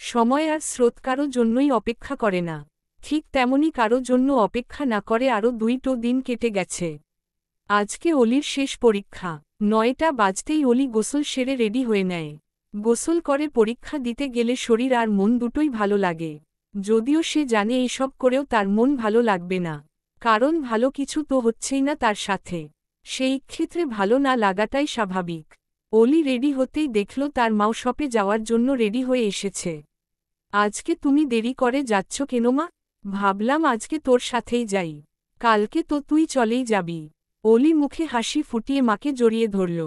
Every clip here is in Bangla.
সময় আর স্রোত কারো জন্যই অপেক্ষা করে না। ঠিক তেমনি কারো জন্য অপেক্ষা না করে আরও 2টো দিন কেটে গেছে। আজকে অলির শেষ পরীক্ষা। 9টা বাজতেই অলি গোসল সেরে রেডি হয়ে নেয়। গোসল করে পরীক্ষা দিতে গেলে শরীর আর মন দুটোই ভালো লাগে। যদিও সে জানে এসব করেও তার মন ভালো লাগবে না, কারণ ভালো কিছু তো হচ্ছেই না তার সাথে। সেই ক্ষেত্রে ভালো না লাগাটাই স্বাভাবিক। অলি রেডি হতেই দেখল তার মাও শপে যাওয়ার জন্য রেডি হয়ে এসেছে। আজকে তুমি দেরি করে যাচ্ছ কেন মা? ভাবলাম আজকে তোর সাথেই যাই। কালকে তো তুই চলেই যাবি। অলি মুখে হাসি ফুটিয়ে মাকে জড়িয়ে ধরল।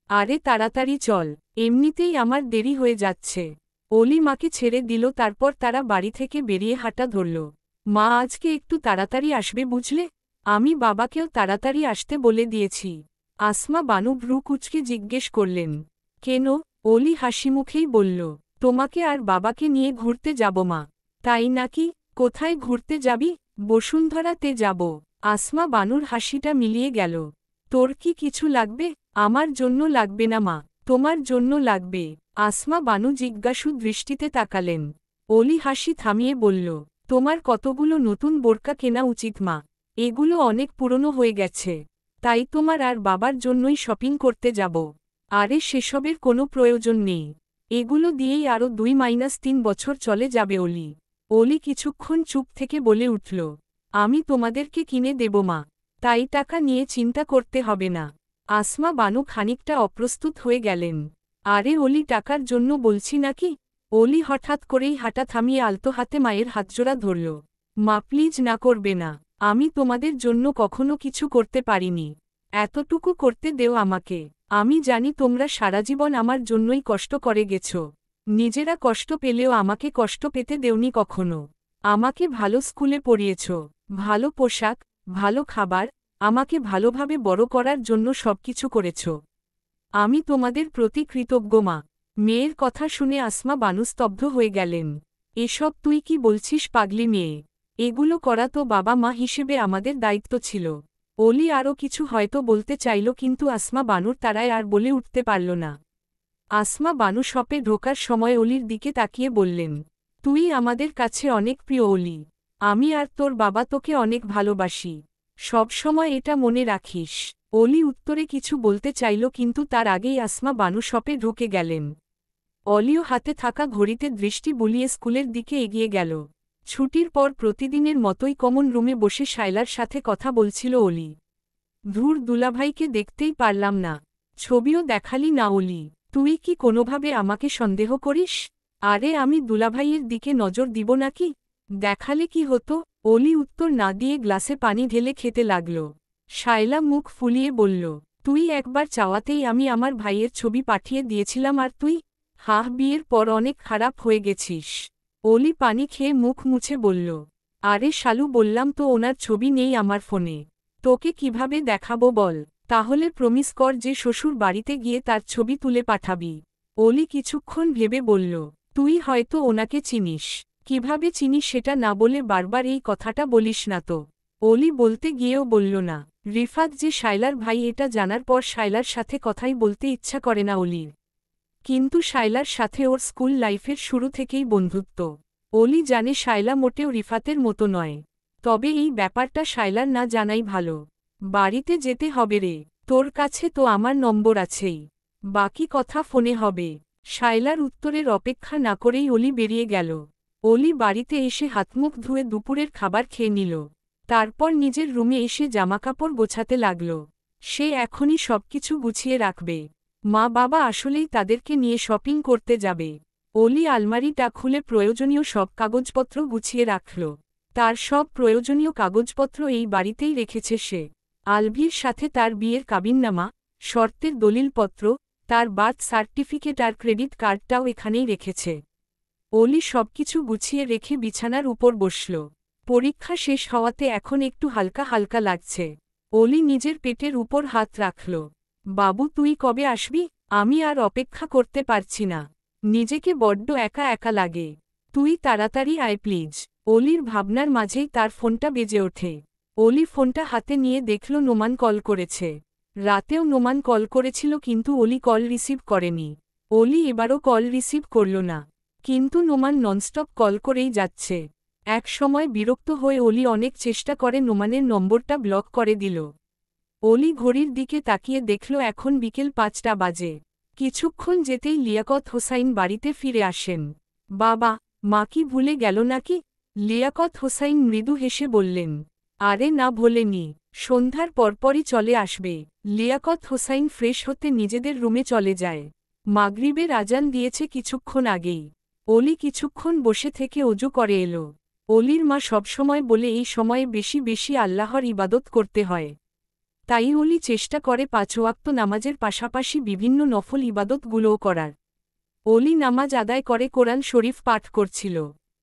আরে তাড়াতাড়ি চল, এমনিতেই আমার দেরি হয়ে যাচ্ছে। অলি মাকে ছেড়ে দিল, তারপর তারা বাড়ি থেকে বেরিয়ে হাঁটা ধরল। মা আজকে একটু তাড়াতাড়ি আসবে বুঝলে? আমি বাবাকেও তাড়াতাড়ি আসতে বলে দিয়েছি। আসমা বানু ভ্রু কুঁচকে জিজ্ঞেস করলেন। কেন? অলি হাসিমুখেই বলল, তোমাকে আর বাবাকে নিয়ে ঘুরতে যাব মা। তাই নাকি? কোথায় ঘুরতে যাবি? বসুন্ধরাতে যাব। আসমা বানুর হাসিটা মিলিয়ে গেল। তোর কি কিছু লাগবে? আমার জন্য লাগবে না মা, তোমার জন্য লাগবে। আসমা বানু জিজ্ঞাসু দৃষ্টিতে তাকালেন। অলি হাসি থামিয়ে বলল, তোমার কতগুলো নতুন বোরকা কেনা উচিত মা। এগুলো অনেক পুরনো হয়ে গেছে। তাই তোমার আর বাবার জন্যই শপিং করতে যাব। আরে সেসবের কোনো প্রয়োজন নেই। এগুলো দিয়েই আরও 2-3 বছর চলে যাবে অলি। অলি কিছুক্ষণ চুপ থেকে বলে উঠল, আমি তোমাদেরকে কিনে দেব মা, তাই টাকা নিয়ে চিন্তা করতে হবে না। আসমা বানু খানিকটা অপ্রস্তুত হয়ে গেলেন। আরে অলি, টাকার জন্য বলছি নাকি? অলি হঠাৎ করেই হাঁটা থামিয়ে আলতো হাতে মায়ের হাতজোড়া ধরল। মা প্লিজ, না করবে না। আমি তোমাদের জন্য কখনো কিছু করতে পারিনি। এতটুকু করতে দেও আমাকে। আমি জানি তোমরা সারাজীবন আমার জন্যই কষ্ট করে গেছ। নিজেরা কষ্ট পেলেও আমাকে কষ্ট পেতে দেওনি কখনো। আমাকে ভালো স্কুলে পড়িয়েছ, ভালো পোশাক, ভালো খাবার, আমাকে ভালোভাবে বড় করার জন্য সবকিছু করেছ। আমি তোমাদের প্রতি কৃতজ্ঞ মা। মেয়ের কথা শুনে আসমা বানু স্তব্ধ হয়ে গেলেন। এসব তুই কি বলছিস পাগলি মেয়ে? এগুলো করা তো বাবা মা হিসেবে আমাদের দায়িত্ব ছিল। অলি আরও কিছু হয়তো বলতে চাইল, কিন্তু আসমা বানুর তারায় আর বলে উঠতে পারল না। আসমা বানু শপে ঢোকার সময় অলির দিকে তাকিয়ে বললেন, তুই আমাদের কাছে অনেক প্রিয় অলি। আমি আর তোর বাবা তোকে অনেক ভালোবাসি। সব সময় এটা মনে রাখিস। অলি উত্তরে কিছু বলতে চাইল, কিন্তু তার আগেই আসমা বানু শপে ঢুকে গেলেন। অলিও হাতে থাকা ঘড়িতে দৃষ্টি বুলিয়ে স্কুলের দিকে এগিয়ে গেল। ছুটির পর প্রতিদিনের মতোই কমন রুমে বসে শায়লার সাথে কথা বলছিল অলি। ধুর, দুলাভাইকে দেখতেই পারলাম না। ছবিও দেখালি না অলি। তুই কি কোনোভাবে আমাকে সন্দেহ করিস? আরে আমি দুলাভাইয়ের দিকে নজর দিব নাকি? দেখালে কি হতো? অলি উত্তর না দিয়ে গ্লাসে পানি ঢেলে খেতে লাগল। শায়লা মুখ ফুলিয়ে বলল, তুই একবার চাওয়াতেই আমি আমার ভাইয়ের ছবি পাঠিয়ে দিয়েছিলাম, আর তুই বিয়ের পর অনেক খারাপ হয়ে গেছিস। অলি পানি খেয়ে মুখ মুছে বলল, আরে শালু, বললাম তো ওনার ছবি নেই আমার ফোনে। তোকে কিভাবে দেখাবো বল? তাহলে প্রমিস কর যে শ্বশুর বাড়িতে গিয়ে তার ছবি তুলে পাঠাবি। অলি কিছুক্ষণ ভেবে বলল, তুই হয়তো ওনাকে চিনিস। কিভাবে চিনিস সেটা না বলে বারবার এই কথাটা বলিস না তো। অলি বলতে গিয়েও বলল না। রিফাত যে শায়লার ভাই, এটা জানার পর শায়লার সাথে কথাই বলতে ইচ্ছা করে না অলির। কিন্তু শায়লার সাথে ওর স্কুল লাইফের শুরু থেকেই বন্ধুত্ব। অলি জানে শায়লা মোটেও রিফাতের মতো নয়। তবে এই ব্যাপারটা শায়লার না জানাই ভালো। বাড়িতে যেতে হবে রে, তোর কাছে তো আমার নম্বর আছেই। বাকি কথা ফোনে হবে। শায়লার উত্তরের অপেক্ষা না করেই অলি বেরিয়ে গেল। অলি বাড়িতে এসে হাতমুখ ধুয়ে দুপুরের খাবার খেয়ে নিল। তারপর নিজের রুমে এসে জামাকাপড় গোছাতে লাগল। সে এখনই সবকিছু গুছিয়ে রাখবে। মা বাবা আসলেই তাদেরকে নিয়ে শপিং করতে যাবে। অলি আলমারিটা খুলে প্রয়োজনীয় সব কাগজপত্র গুছিয়ে রাখল। তার সব প্রয়োজনীয় কাগজপত্র এই বাড়িতেই রেখেছে সে। আলভির সাথে তার বিয়ের কাবিননামা, শর্তের দলিলপত্র, তার বার্থ সার্টিফিকেট আর ক্রেডিট কার্ডটাও এখানেই রেখেছে। অলি সবকিছু গুছিয়ে রেখে বিছানার উপর বসল। পরীক্ষা শেষ হওয়াতে এখন একটু হালকা হালকা লাগছে। অলি নিজের পেটের উপর হাত রাখল। বাবু, তুই কবে আসবি? আমি আর অপেক্ষা করতে পারছি না। নিজেকে বড্ড একা একা লাগে। তুই তাড়াতাড়ি আয় প্লিজ। অলির ভাবনার মাঝেই তার ফোনটা বেজে ওঠে। অলি ফোনটা হাতে নিয়ে দেখল নোমান কল করেছে। রাতেও নোমান কল করেছিল, কিন্তু অলি কল রিসিভ করেনি। অলি এবারও কল রিসিভ করল না। কিন্তু নোমান ননস্টপ কল করেই যাচ্ছে। এক সময় বিরক্ত হয়ে অলি অনেক চেষ্টা করে নোমানের নম্বরটা ব্লক করে দিল। অলি ঘড়ির দিকে তাকিয়ে দেখল এখন বিকেল ৫টা বাজে। কিছুক্ষণ যেতেই লিয়াকত হোসাইন বাড়িতে ফিরে আসেন। বাবা, মা কি ভুলে গেল নাকি? লিয়াকত হোসাইন মৃদু হেসে বললেন। আরে না, ভোলেনি, সন্ধ্যার পরপরই চলে আসবে। লিয়াকত হোসাইন ফ্রেশ হতে নিজেদের রুমে চলে যায়। মাগরিবের আজান দিয়েছে কিছুক্ষণ আগেই। অলি কিছুক্ষণ বসে থেকে অজু করে এলো। অলির মা সবসময় বলে এই সময়ে বেশি বেশি আল্লাহর ইবাদত করতে হয়। তাই অলি চেষ্টা করে ৫ ওয়াক্ত নামাজের পাশাপাশি বিভিন্ন নফল ইবাদতগুলোও করার। অলি নামাজ আদায় করে কোরআন শরীফ পাঠ করছিল।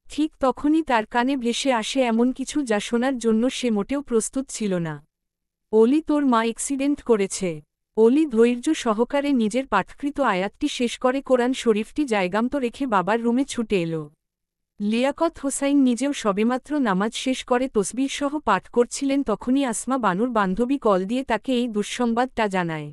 ঠিক তখনই তার কানে ভেসে আসে এমন কিছু যা শোনার জন্য সে মোটেও প্রস্তুত ছিল না। অলি, তোর মা অ্যাক্সিডেন্ট করেছে। অলি ধৈর্য সহকারে নিজের পাঠকৃত আয়াতটি শেষ করে কোরআন শরীফটি জায়গামতো রেখে বাবার রুমে ছুটে এলো। লিয়াকত হোসাইন নিজেও সবেমাত্র নামাজ শেষ করে তসবিহ সহ পাঠ করছিলেন, তখনই আসমা বানুর বান্ধবী কল দিয়ে তাকে এই দুঃসংবাদটা জানায়।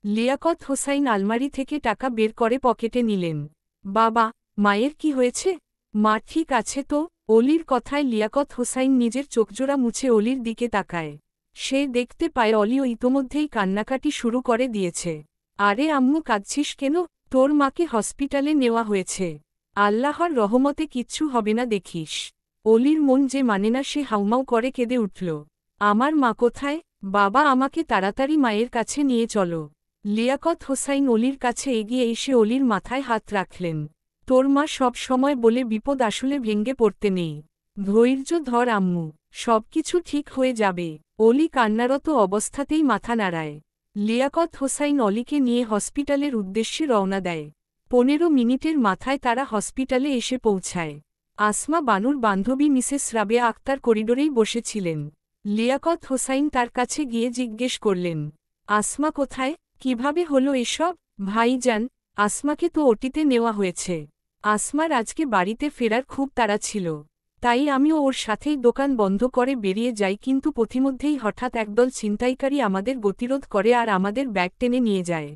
লিয়াকত হোসাইন আলমারি থেকে টাকা বের করে পকেটে নিলেন। বাবা, মায়ের কি হয়েছে? মা ঠিক আছে তো? অলির কথায় লিয়াকত হোসাইন নিজের চোখজোড়া মুছে অলির দিকে তাকায়। সে দেখতে পায় অলিও ইতোমধ্যেই কান্নাকাটি শুরু করে দিয়েছে। আরে আম্মু, কাঁদছিস কেন? তোর মাকে হসপিটালে নেওয়া হয়েছে। আল্লাহর রহমতে কিচ্ছু হবে না দেখিস। অলির মন যে মানে না, সে হাউমাউ করে কেঁদে উঠল। আমার মা কোথায়? বাবা, আমাকে তাড়াতাড়ি মায়ের কাছে নিয়ে চলো। লিয়াকত হোসাইন অলির কাছে এগিয়ে এসে অলির মাথায় হাত রাখলেন। তোর মা সব সময় বলে বিপদ আসলে ভেঙ্গে পড়তে নেই। ধৈর্য ধর আম্মু, সবকিছু ঠিক হয়ে যাবে। অলি কান্নারত অবস্থাতেই মাথা নাড়ায়। লিয়াকত হোসাইন অলিকে নিয়ে হসপিটালের উদ্দেশ্যে রওনা দেয়। ১৫ মিনিটের মাথায় তারা হসপিটালে এসে পৌঁছায়। আসমা বানুর বান্ধবী মিসেস রাবেয়া আক্তার করিডোরেই বসেছিলেন। লিয়াকত হোসাইন তার কাছে গিয়ে জিজ্ঞেস করলেন, আসমা কোথায়? কিভাবে হলো এসব? ভাইজান, আসমাকে তো ওটিতে নেওয়া হয়েছে। আসমার আজকে বাড়িতে ফেরার খুব তাড়া ছিল, তাই আমিও ওর সাথেই দোকান বন্ধ করে বেরিয়ে যাই, কিন্তু পথিমধ্যেই হঠাৎ একদল ছিনতাইকারী আমাদের গতিরোধ করে আর আমাদের ব্যাগ টেনে নিয়ে যায়।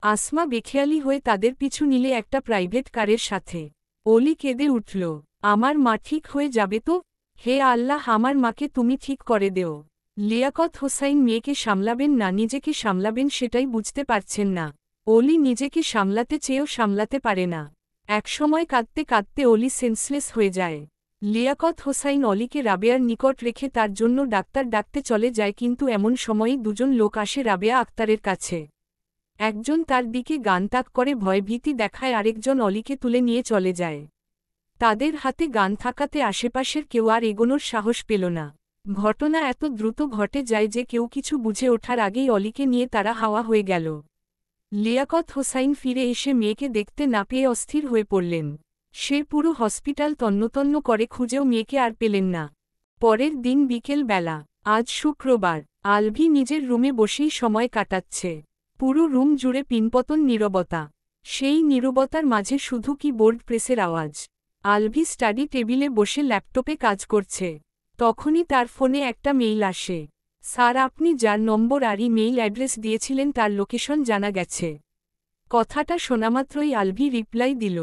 আসমা বেখেয়ালি হয়ে তাদের পিছু নিলে একটা প্রাইভেট কারের সাথে। অলি কেঁদে উঠল। আমার মা ঠিক হয়ে যাবে তো? হে আল্লাহ, আমার মাকে তুমি ঠিক করে দেও। লিয়াকত হোসাইন মেয়েকে সামলাবেন না নিজেকে সামলাবেন সেটাই বুঝতে পারছেন না। অলি নিজেকে সামলাতে চেয়েও সামলাতে পারে না। একসময় কাঁদতে কাঁদতে অলি সেন্সলেস হয়ে যায়। লিয়াকত হোসাইন অলিকে রাবেয়ার নিকট রেখে তার জন্য ডাক্তার ডাকতে চলে যায়, কিন্তু এমন সময়ই দুজন লোক আসে রাবেয়া আক্তারের কাছে। একজন তার দিকে গান-তাক করে ভয়ভীতি দেখায়, আরেকজন অলিকে তুলে নিয়ে চলে যায়। তাদের হাতে গান থাকাতে আশেপাশের কেউ আর এগোনোর সাহস পেল না। ঘটনা এত দ্রুত ঘটে যায় যে কেউ কিছু বুঝে ওঠার আগেই অলিকে নিয়ে তারা হাওয়া হয়ে গেল। লিয়াকত হোসাইন ফিরে এসে মেয়েকে দেখতে না পেয়ে অস্থির হয়ে পড়লেন। সে পুরো হসপিটাল তন্নতন্ন করে খুঁজেও মেয়েকে আর পেলেন না। পরের দিন বিকেল বেলা, আজ শুক্রবার, আলভি নিজের রুমে বসেই সময় কাটাচ্ছে। পুরো রুম জুড়ে পিনপতন নীরবতা। সেই নীরবতার মাঝে শুধু কিবোর্ড প্রেসের আওয়াজ। আলভি স্টাডি টেবিলে বসে ল্যাপটপে কাজ করছে। তখনই তার ফোনে একটা মেইল আসে। স্যার, আপনি যার নম্বর আর ইমেইল অ্যাড্রেস দিয়েছিলেন তার লোকেশন জানা গেছে। কথাটা শোনামাত্রই আলভি রিপ্লাই দিল,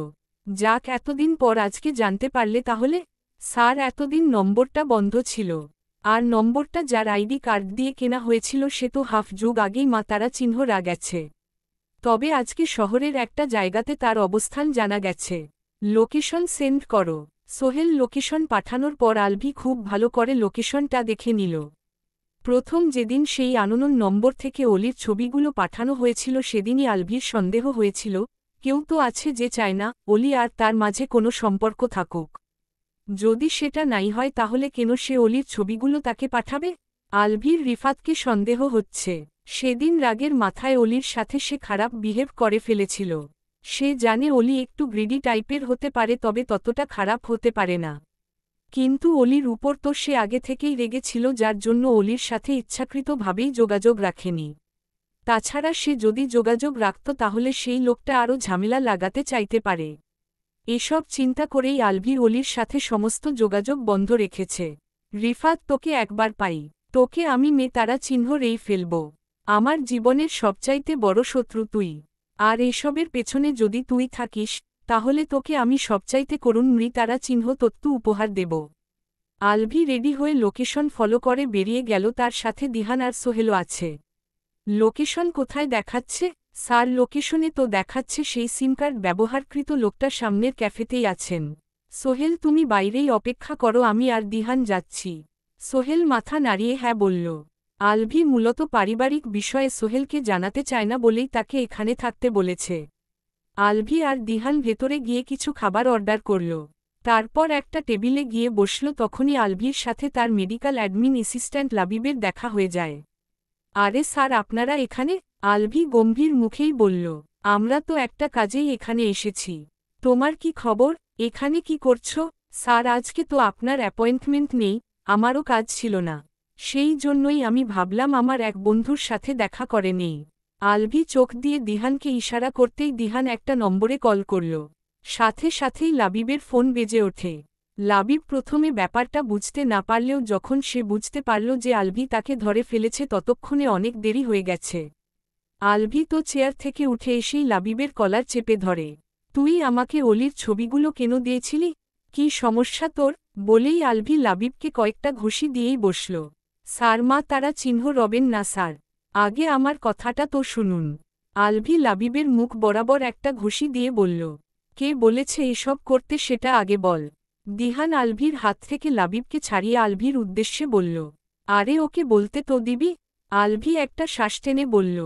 যাক, এতদিন পর আজকে জানতে পারলে তাহলে? স্যার, এতদিন নম্বরটা বন্ধ ছিল। আর নম্বরটা যার আইডি কার্ড দিয়ে কেনা হয়েছিল সে তো হাফ যুগ আগেই মাতারা চিহ্নরা গেছে। তবে আজকে শহরের একটা জায়গাতে তার অবস্থান জানা গেছে। লোকেশন সেন্ড করো। সোহেল লোকেশন পাঠানোর পর আলভি খুব ভালো করে লোকেশনটা দেখে নিল। প্রথম যেদিন সেই আননোন নম্বর থেকে অলির ছবিগুলো পাঠানো হয়েছিল সেদিনই আলভির সন্দেহ হয়েছিল, কেউ তো আছে যে চায় না অলি আর তার মাঝে কোনো সম্পর্ক থাকুক। যদি সেটা নাই হয় তাহলে কেন সে অলির ছবিগুলো তাকে পাঠাবে? আলভির রিফাতকে সন্দেহ হচ্ছে। সেদিন রাগের মাথায় অলির সাথে সে খারাপ বিহেভ করে ফেলেছিল। সে জানে অলি একটু গ্রিডি টাইপের হতে পারে, তবে ততটা খারাপ হতে পারে না। কিন্তু অলির উপর তো সে আগে থেকেই রেগেছিল, যার জন্য অলির সাথে ইচ্ছাকৃতভাবেই যোগাযোগ রাখেনি। তাছাড়া সে যদি যোগাযোগ রাখত তাহলে সেই লোকটা আরও ঝামেলা লাগাতে চাইতে পারে। এসব চিন্তা করেই আলভি অলির সাথে সমস্ত যোগাযোগ বন্ধ রেখেছে। রিফাত, তোকে একবার পাই, তোকে আমি তারা চিহ্ন রেই ফেলব। আমার জীবনের সবচাইতে বড় শত্রু তুই। আর এসবের পেছনে যদি তুই থাকিস তাহলে তোকে আমি সবচাইতে করুণ মৃতারা চিহ্ন তত্ত্ব উপহার দেব। আলভি রেডি হয়ে লোকেশন ফলো করে বেরিয়ে গেল, তার সাথে দিহান আর সোহেলও আছে। লোকেশন কোথায় দেখাচ্ছে? স্যার, লোকেশনে তো দেখাচ্ছে সেই সিম কার্ড ব্যবহারকৃত লোকটা সামনের ক্যাফেতেই আছেন। সোহেল, তুমি বাইরেই অপেক্ষা করো, আমি আর দিহান যাচ্ছি। সোহেল মাথা নাড়িয়ে হ্যাঁ বলল। আলভি মূলত পারিবারিক বিষয়ে সোহেলকে জানাতে চায় না বলেই তাকে এখানে থাকতে বলেছে। আলভি আর দিহান ভেতরে গিয়ে কিছু খাবার অর্ডার করল। তারপর একটা টেবিলে গিয়ে বসল। তখনই আলভির সাথে তার মেডিকেল অ্যাডমিন অ্যাসিস্ট্যান্ট লাবিবের দেখা হয়ে যায়। আরে স্যার, আপনারা এখানে? আলভি গম্ভীর মুখেই বলল, আমরা তো একটা কাজেই এখানে এসেছি। তোমার কি খবর? এখানে কি করছো? স্যার, আজকে তো আপনার অ্যাপয়েন্টমেন্ট নেই, আমারও কাজ ছিল না, সেই জন্যই আমি ভাবলাম আমার এক বন্ধুর সাথে দেখা করে নেই। আলভি চোখ দিয়ে দিহানকে ইশারা করতেই দিহান একটা নম্বরে কল করল। সাথে সাথেই লাবিবের ফোন বেজে ওঠে। লাবিব প্রথমে ব্যাপারটা বুঝতে না পারলেও যখন সে বুঝতে পারল যে আলভি তাকে ধরে ফেলেছে ততক্ষণে অনেক দেরি হয়ে গেছে। আলভি তো চেয়ার থেকে উঠে এসেই লাবিবের কলার চেপে ধরে। তুই আমাকে অলির ছবিগুলো কেন দিয়েছিলি? কি সমস্যা তোর? বলেই আলভি লাবিবকে কয়েকটা ঘুষি দিয়েই বসল। স্যার, মা তারা চিহ্ন রবেন না স্যার, আগে আমার কথাটা তো শুনুন। আলভি লাবিবের মুখ বরাবর একটা ঘুষি দিয়ে বলল, কে বলেছে এসব করতে সেটা আগে বল। দিহান আলভির হাত থেকে লাবিবকে ছাড়িয়ে আলভির উদ্দেশ্যে বলল, আরে ওকে বলতে তো দিবি। আলভি একটা শ্বাস টেনে বলল,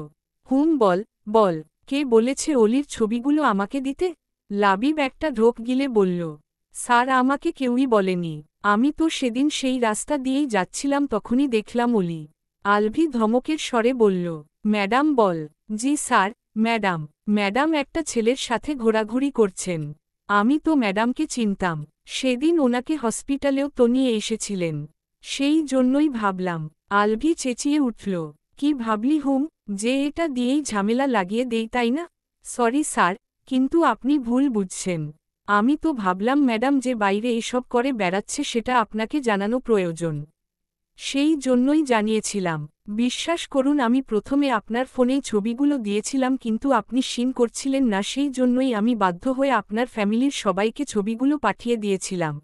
বল বল, কে বলেছে অলির ছবিগুলো আমাকে দিতে? লাবিব একটা ঢোক গিলে বলল, স্যার, আমাকে কেউই বলেনি, আমি তো সেদিন সেই রাস্তা দিয়েই যাচ্ছিলাম, তখনই দেখলাম অলি। আলভি ধমকের স্বরে বলল, ম্যাডাম বল। জি স্যার, ম্যাডাম। ম্যাডাম একটা ছেলের সাথে ঘোরাঘুরি করছেন। আমি তো ম্যাডামকে চিনতাম, সেদিন ওনাকে হসপিটালেও তো নিয়ে এসেছিলেন, সেই জন্যই ভাবলাম। আলভি চেঁচিয়ে উঠল, কি ভাবলি যে এটা দিয়েই ঝামেলা লাগিয়ে দেই তাই না? সরি স্যার, কিন্তু আপনি ভুল বুঝছেন। আমি তো ভাবলাম ম্যাডাম যে বাইরে এসব করে বেড়াচ্ছে সেটা আপনাকে জানানো প্রয়োজন, সেই জন্যই জানিয়েছিলাম। বিশ্বাস করুন, আমি প্রথমে আপনার ফোনেই ছবিগুলো দিয়েছিলাম, কিন্তু আপনি সিন করছিলেন না, সেই জন্যই আমি বাধ্য হয়ে আপনার ফ্যামিলির সবাইকে ছবিগুলো পাঠিয়ে দিয়েছিলাম।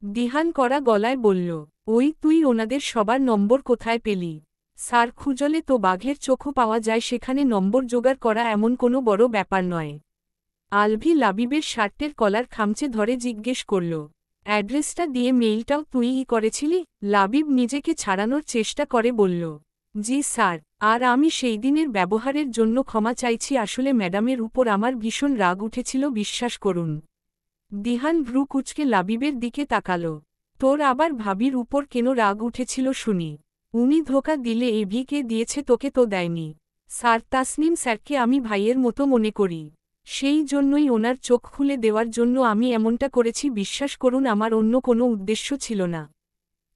দিহান করা গলায় বলল, ওই তুই ওনাদের সবার নম্বর কোথায় পেলি? স্যার, খুঁজলে তো বাঘের চোখও পাওয়া যায়, সেখানে নম্বর জোগাড় করা এমন কোনো বড় ব্যাপার নয়। আলভি লাবিবের শার্টের কলার খামচে ধরে জিজ্ঞেস করল, অ্যাড্রেসটা দিয়ে মেইলটাও তুইই করেছিলি? লাবিব নিজেকে ছাড়ানোর চেষ্টা করে বলল, জি স্যার, আর আমি সেই দিনের ব্যবহারের জন্য ক্ষমা চাইছি, আসলে ম্যাডামের উপর আমার ভীষণ রাগ উঠেছিল, বিশ্বাস করুন। দিহান ভ্রু কুচকে লাবিবের দিকে তাকাল, তোর আবার ভাবির উপর কেন রাগ উঠেছিল শুনি? উনি ধোকা দিলে এভিকে দিয়েছে, তোকে তো দেয়নি। স্যার, তাসনিম স্যারকে আমি ভাইয়ের মতো মনে করি, সেই জন্যই ওনার চোখ খুলে দেওয়ার জন্য আমি এমনটা করেছি, বিশ্বাস করুন, আমার অন্য কোনো উদ্দেশ্য ছিল না।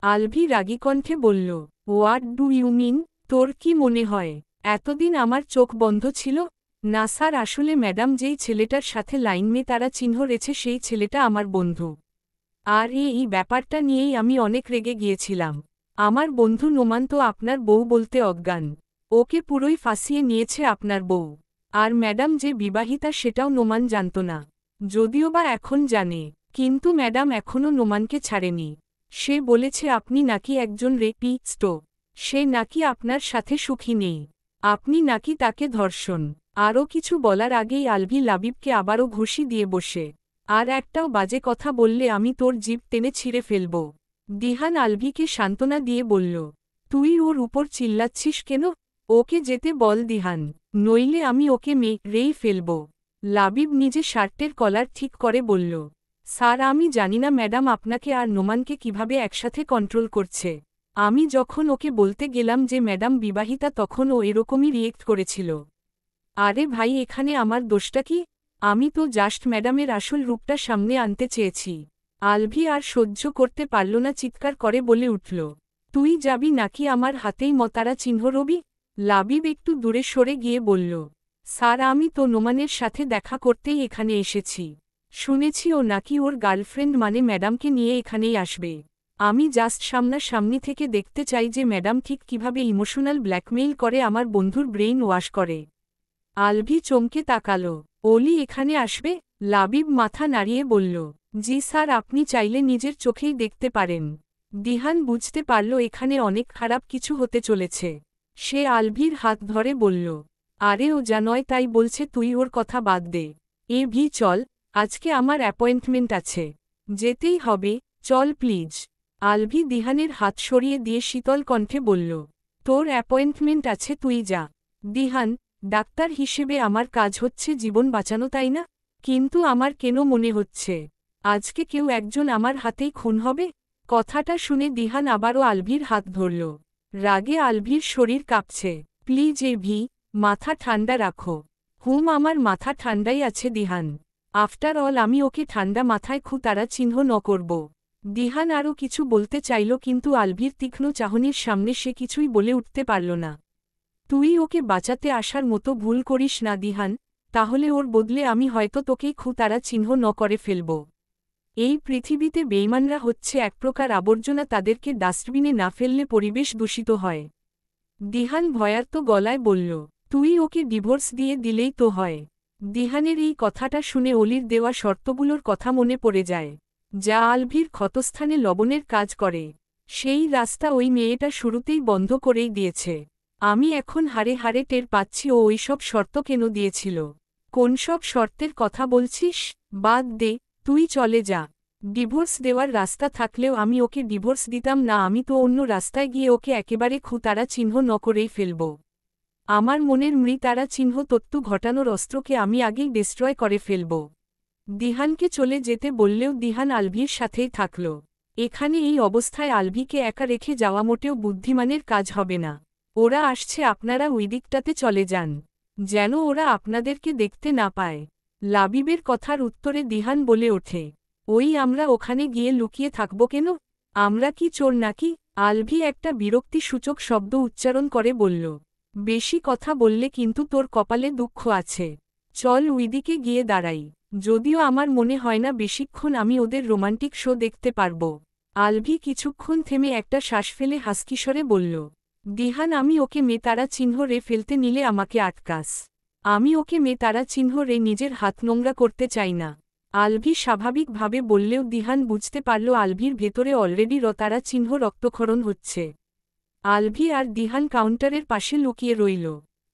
আলভি রাগী কণ্ঠে বলল, হোয়াট ডু ইউ মিন? তোর কি মনে হয় এতদিন আমার চোখ বন্ধ ছিল? না স্যার, আসলে ম্যাডাম যেই ছেলেটার সাথে লাইনে তারা চিহ্ন রেছে সেই ছেলেটা আমার বন্ধু, আর এই ব্যাপারটা নিয়েই আমি অনেক রেগে গিয়েছিলাম। আমার বন্ধু নোমান তো আপনার বউ বলতে অজ্ঞান, ওকে পুরোই ফাঁসিয়ে নিয়েছে আপনার বউ। আর ম্যাডাম যে বিবাহিতা সেটাও নোমান জানত না, যদিও বা এখন জানে, কিন্তু ম্যাডাম এখনও নোমানকে ছাড়েনি। সে বলেছে আপনি নাকি একজন রেপিস্ট, সে নাকি আপনার সাথে সুখী নেই, আপনি নাকি তাকে ধর্ষণ। আরও কিছু বলার আগেই আলভি লাবিবকে আবারও ঘুষি দিয়ে বসে, আর একটাও বাজে কথা বললে আমি তোর জিভ টেনে ছিঁড়ে ফেলব। দিহান আলভিকে সান্ত্বনা দিয়ে বলল, তুই ওর উপর চিল্লাচ্ছিস কেন? ওকে যেতে বল দিহান, নইলে আমি ওকে মেরেই ফেলব। লাবিব নিজে শার্টের কলার ঠিক করে বলল, স্যার, আমি জানি না ম্যাডাম আপনাকে আর নোমানকে কিভাবে একসাথে কন্ট্রোল করছে। আমি যখন ওকে বলতে গেলাম যে ম্যাডাম বিবাহিতা তখন ও এরকমই রিয়েক্ট করেছিল। আরে ভাই, এখানে আমার দোষটা কি? আমি তো জাস্ট ম্যাডামের আসল রূপটা সামনে আনতে চেয়েছি। আলভি আর সহ্য করতে পারল না, চিৎকার করে বলে উঠল, তুই যাবি নাকি আমার হাতেই মতারা চিহ্ন রবি? লাবিব একটু দূরে সরে গিয়ে বলল, স্যার, আমি তো নোমানের সাথে দেখা করতেই এখানে এসেছি। শুনেছি ও নাকি ওর গার্লফ্রেন্ড মানে ম্যাডামকে নিয়ে এখানেই আসবে। আমি জাস্ট সামনাসামনি থেকে দেখতে চাই যে ম্যাডাম ঠিক কিভাবে ইমোশনাল ব্ল্যাকমেইল করে আমার বন্ধুর ব্রেইন ওয়াশ করে। আলভি চমকে তাকাল, অলি এখানে আসবে? লাবিব মাথা নাড়িয়ে বলল, জি স্যার, আপনি চাইলে নিজের চোখেই দেখতে পারেন। দিহান বুঝতে পারল এখানে অনেক খারাপ কিছু হতে চলেছে। সে আলভির হাত ধরে বলল, আরে ও যা নয় তাই বলছে, তুই ওর কথা বাদ দে। চল, আজকে আমার অ্যাপয়েন্টমেন্ট আছে, যেতেই হবে, চল প্লিজ। আলভি দিহানের হাত সরিয়ে দিয়ে শীতল কণ্ঠে বলল, তোর অ্যাপয়েন্টমেন্ট আছে, তুই যা। দিহান, ডাক্তার হিসেবে আমার কাজ হচ্ছে জীবন বাঁচানো, তাই না? কিন্তু আমার কেন মনে হচ্ছে আজকে কেউ একজন আমার হাতেই খুন হবে? কথাটা শুনে দিহান আবারও আলভির হাত ধরল। রাগে আলভির শরীর কাঁপছে। প্লিজ মাথা ঠান্ডা রাখো। আমার মাথা ঠান্ডাই আছে দিহান। আফটার অল আমি ওকে ঠান্ডা মাথায় তারা চিহ্ন ন করব। দিহান আরও কিছু বলতে চাইল, কিন্তু আলভির তীক্ষ্ণ চাহনির সামনে সে কিছুই বলে উঠতে পারল না। তুই ওকে বাঁচাতে আসার মতো ভুল করিস না দিহান, তাহলে ওর বদলে আমি হয়তো তোকেই তারা চিহ্ন ন করে ফেলব। এই পৃথিবীতে বেইমানরা হচ্ছে এক প্রকার আবর্জনা, তাদেরকে ডাস্টবিনে না ফেললে পরিবেশ দূষিত হয়। দিহান ভয়ার্ত গলায় বলল, তুই ওকে ডিভোর্স দিয়ে দিলেই তো হয়। দিহানের এই কথাটা শুনে অলির দেওয়া শর্তগুলোর কথা মনে পড়ে যায়, যা আলভির ক্ষতস্থানে লবণের কাজ করে। সেই রাস্তা ওই মেয়েটা শুরুতেই বন্ধ করেই দিয়েছে। আমি এখন হাড়ে হাড়ে টের পাচ্ছি ও ওই সব শর্ত কেন দিয়েছিল। কোন সব শর্তের কথা বলছিস? বাদ দে, তুই চলে যা। ডিভোর্স দেওয়ার রাস্তা থাকলেও আমি ওকে ডিভোর্স দিতাম না, আমি তো অন্য রাস্তায় গিয়ে ওকে একেবারে তারা চিহ্ন ন করেই ফেলব। আমার মনের তারা চিহ্ন তত্ত্ব ঘটানোর অস্ত্রকে আমি আগেই ডিস্ট্রয় করে ফেলব। দিহানকে চলে যেতে বললেও দিহান আলভির সাথেই থাকল। এখানে এই অবস্থায় আলভিকে একা রেখে যাওয়া মোটেও বুদ্ধিমানের কাজ হবে না। ওরা আসছে, আপনারা ওই দিকটাতে চলে যান, যেন ওরা আপনাদেরকে দেখতে না পায়। লাবিবের কথার উত্তরে দিহান বলে ওঠে, আমরা ওখানে গিয়ে লুকিয়ে থাকব কেন? আমরা কি চোর নাকি? আলভি একটা বিরক্তিসূচক শব্দ উচ্চারণ করে বলল, বেশি কথা বললে কিন্তু তোর কপালে দুঃখ আছে। চল ওইদিকে গিয়ে দাঁড়াই। যদিও আমার মনে হয় না বেশিক্ষণ আমি ওদের রোমান্টিক শো দেখতে পারব। আলভি কিছুক্ষণ থেমে একটা শ্বাস ফেলে হাসকিস্বরে বলল, দিহান, আমি ওকে তারা চিহ্ন রে ফেলতে নিলে আমাকে আটকাস। আমি ওকে তারা চিহ্ন রে নিজের হাত নোংরা করতে চাই না। আলভি স্বাভাবিকভাবে বললেও দিহান বুঝতে পারল আলভির ভেতরে অলরেডি তারা চিহ্ন রক্তক্ষরণ হচ্ছে। আলভি আর দিহান কাউন্টারের পাশে লুকিয়ে রইল।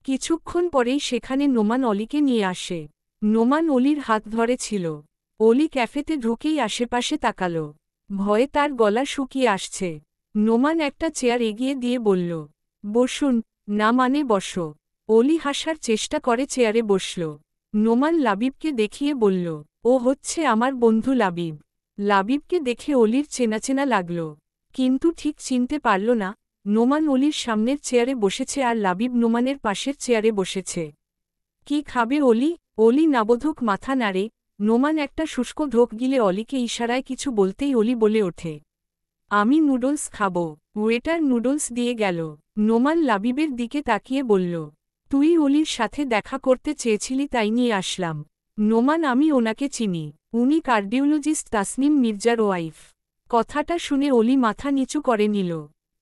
কিছুক্ষণ পরেই সেখানে নোমান অলিকে নিয়ে আসে। নোমান অলির হাত ধরেছিল। অলি ক্যাফেতে ঢুকেই আশেপাশে তাকাল। ভয়ে তার গলা শুকিয়ে আসছে। নোমান একটা চেয়ার এগিয়ে দিয়ে বলল, বসুন। না মানে বসো। অলি হাসার চেষ্টা করে চেয়ারে বসল। নোমান লাবিবকে দেখিয়ে বলল, ও হচ্ছে আমার বন্ধু লাবিব। লাবিবকে দেখে অলির চেনা চেনা লাগল, কিন্তু ঠিক চিনতে পারল না। নোমান অলির সামনের চেয়ারে বসেছে আর লাবিব নোমানের পাশের চেয়ারে বসেছে। কি খাবে অলি? অলি নাবোধক মাথা নাড়ে। নোমান একটা শুষ্ক ঢোক গিলে অলিকে ইশারায় কিছু বলতেই অলি বলে ওঠে, আমি নুডলস খাব। ওয়েটার নুডলস দিয়ে গেল। নোমান লাবিবের দিকে তাকিয়ে বলল, তুই অলির সাথে দেখা করতে চেয়েছিলি তাই নিয়ে আসলাম। নোমান, আমি ওনাকে চিনি, উনি কার্ডিওলজিস্ট তাসনিম মির্জার ওয়াইফ। কথাটা শুনে অলি মাথা নিচু করে নিল।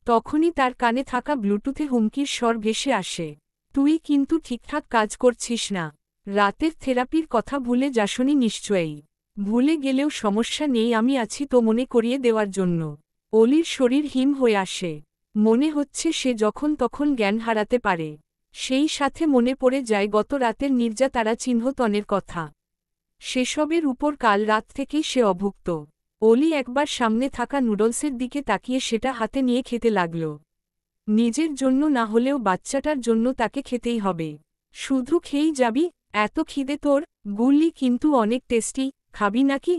তখনই তার কানে থাকা ব্লুটুথে হুমকির স্বর ভেসে আসে, তুই কিন্তু ঠিকঠাক কাজ করছিস না। রাতের থেরাপির কথা ভুলে যাসনি নিশ্চয়ই। ভুলে গেলেও সমস্যা নেই, আমি আছি তো মনে করিয়ে দেওয়ার জন্য। অলির শরীর হিম হয়ে আসে। মনে হচ্ছে সে যখন তখন জ্ঞান হারাতে পারে। সেই সাথে মনে পড়ে যায় গত রাতের নির্যাতারা চিহ্নতনের কথা। সেসবের উপর কাল রাত থেকেই সে অভুক্ত। অলি একবার সামনে থাকা নুডলসের দিকে তাকিয়ে সেটা হাতে নিয়ে খেতে লাগল। নিজের জন্য না হলেও বাচ্চাটার জন্য তাকে খেতেই হবে। শুধু খেয়েই যাবি? এত খিদে তোর? গুলি কিন্তু অনেক টেস্টি, খাবি নাকি?